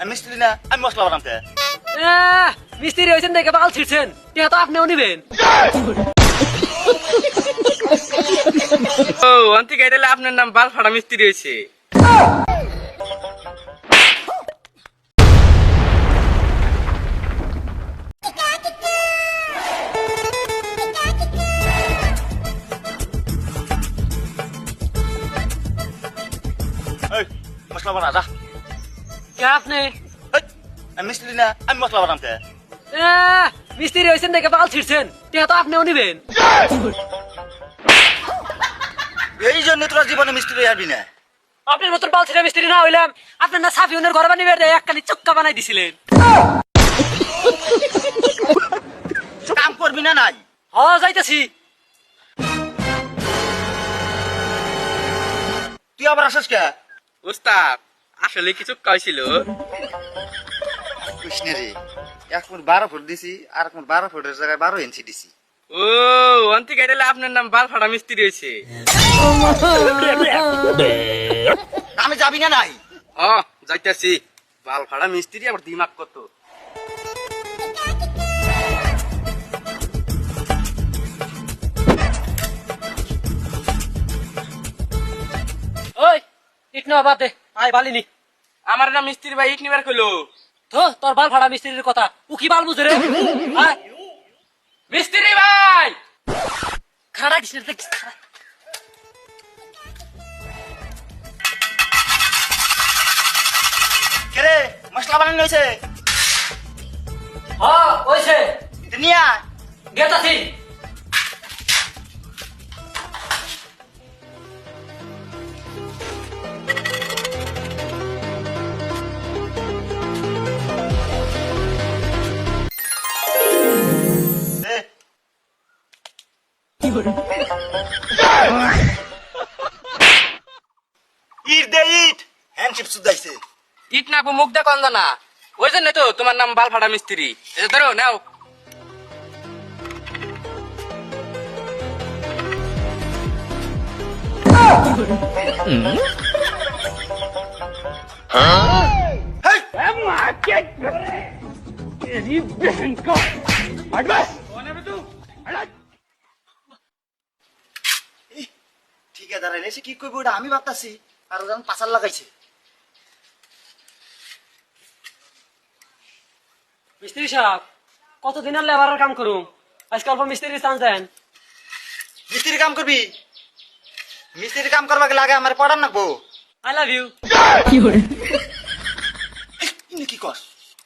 আমি মিস্ত্রি না, আমি মশলা বানাতে। মিস্ত্রি হয়েছেন দেখে বাল ছিড়ছেন, টিয়া তো আপনিও নিবেন। ও অন্তিক আইডালে আপনার নাম বাল ফাড়া মিস্ত্রি হয়েছে। এই, মশলা বানা যা। কে আপনি? এই, আমি মিস্ত্রি না, আমি মশলা বানাতে। মিস্ত্রি হয়েছেন দেখে বাল ছিড়ছেন, টিয়া তো আপনিও নিবেন। এই জন্য তোরা জীবনে মিস্ত্রি আসবি না। আপনার মতন বাল ছিড়া মিস্ত্রি না হইলাম, আপনার না সাফিউনের ঘর বানিয়ে একখানি চক্কা বানাই দিছিলেন। কাম করবি না নাই? যাইতেছি। তুই আবার আসিস কে? উস্তাদ আসলে কিছু কইছিল। কৃষ্ণে রে, 1 ফুট 12 ফুট দিছি, আর 1 ফুট 12 ফুটের জায়গায় 12 ইঞ্চি দিছি। ও অন্তিক আইডালে আপনার নাম বাল ফাড়া মিস্ত্রি হয়েছে। আমি যাবি না নাই? যাইতাছি। বাল ফাড়া মিস্ত্রি আবার দিমাগ কত। ওই ইট নেওয়া বাদ দে, আয় বালিনি। আমার নাম মিস্ত্রি ভাই ইট নিবার কইলো। তো তোর বাল ফাড়া মিস্ত্রির কথা ও কি বাল বুঝে রে? আয়, মিস্ত্রি ভাই খাড়া দিস না, দেখিস খাড়া। কে রে, মশলা বানানো হয়েছে? ওইছে নিয়ে আয়। গেতাছি। দে। ইট দে ইট, হ্যান্ডশিপ সুদাইছে। ইট না মুখ দে কন্দ না, ওই জন্য তো তোমার নাম বাল ফাড়া মিস্ত্রি। এই যে ধরো নাও। হেই, ঠিকাদার এসে কি করবো ওটা আমি ভাবতাছি, আর ওজন পাচার লাগাইছে। মিস্ত্রি সাহেব, কতদিন আর লেবারের কাম করুম, আজকে অল্প মিস্ত্রির চান্স দেন। মিস্ত্রি কাম করবি? মিস্ত্রি কাম করবাকে লাগে আমার পড়ান নাকবো। I love you. ইনি কি কর?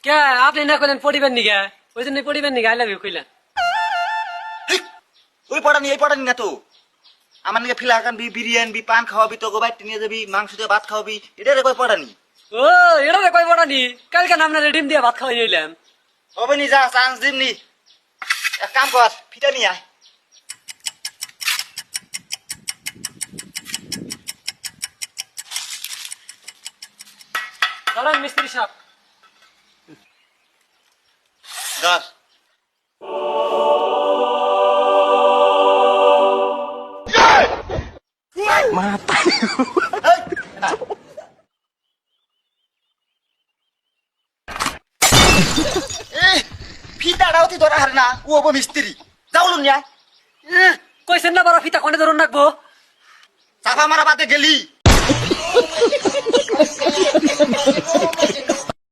কে আপনি না কইলেন পড়িবেন নি গে, ওই জন্য পড়িবেন নি, আই লাভ ইউ কইলেন। ওই পড়ানি এই পড়ানি না তো। আমার নিকে ফিলা কানবি, বিরিয়ানি পান খাওয়াবি, তো গোবাইট নিয়ে যাবি, মাংস দিয়ে ভাত খাওয়াবি, এটা রে কই পড়ানি। ও এটা রে কই পড়ানি, কালকে নাম না ডিম দিয়ে ভাত খাওয়াই হইলাম। হবে নি, যা চান্স দিন নি। এক কাম কর, ফিটা নিয়ে আয়। ধরেন মিস্ত্রি সাহেব। ধর। এই, না। এই, ফিতাটাও তুই ধরা হারে না, ও হবো মিস্ত্রি। যাও লুন নিয়া। কইছেন না বড় ফিতা কোনে ধরুন রাখবো। চাপা মারা বাদে গেলি।